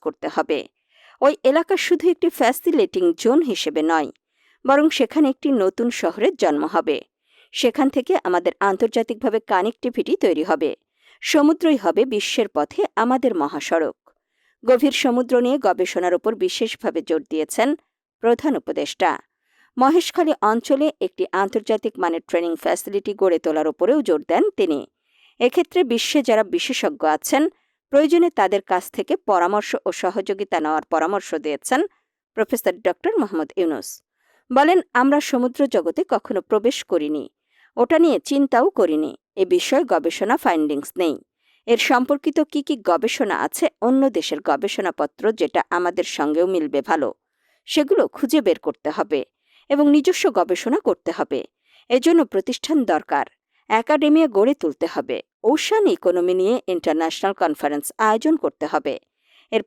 করতে হবে। ওই এলাকা শুধু একটি ফ্যাসিলিটিং জোন হিসেবে নয়, বরং সেখানে একটি নতুন শহরের জন্ম হবে। সেখান থেকে আমাদের আন্তর্জাতিকভাবে কানেক্টিভিটি তৈরি হবে। সমুদ্রই হবে বিশ্বের পথে আমাদের মহাসড়ক। গভীর সমুদ্র নিয়ে গবেষণার উপর বিশেষভাবে জোর দিয়েছেন প্রধান উপদেষ্টা। মহেশখালী অঞ্চলে একটি আন্তর্জাতিক মানের ট্রেনিং ফ্যাসিলিটি গড়ে তোলার উপরেও জোর দেন তিনি। এক্ষেত্রে বিশ্বে যারা বিশেষজ্ঞ আছেন, প্রয়োজনে তাদের কাছ থেকে পরামর্শ ও সহযোগিতা নেওয়ার পরামর্শ দিয়েছেন প্রফেসর ডক্টর মোহাম্মদ ইউনুস। বলেন, আমরা সমুদ্র জগতে কখনো প্রবেশ করিনি, ওটা নিয়ে চিন্তাও করিনি। এ বিষয়ে গবেষণা ফাইন্ডিংস নেই। এর সম্পর্কিত কি কি গবেষণা আছে অন্য দেশের গবেষণাপত্র, যেটা আমাদের সঙ্গেও মিলবে ভালো, সেগুলো খুঁজে বের করতে হবে এবং নিজস্ব গবেষণা করতে হবে। এজন্য প্রতিষ্ঠান দরকার, একাডেমিয়া গড়ে তুলতে হবে, ওশান ইকোনমি নিয়ে ইন্টারন্যাশনাল কনফারেন্স আয়োজন করতে হবে। এর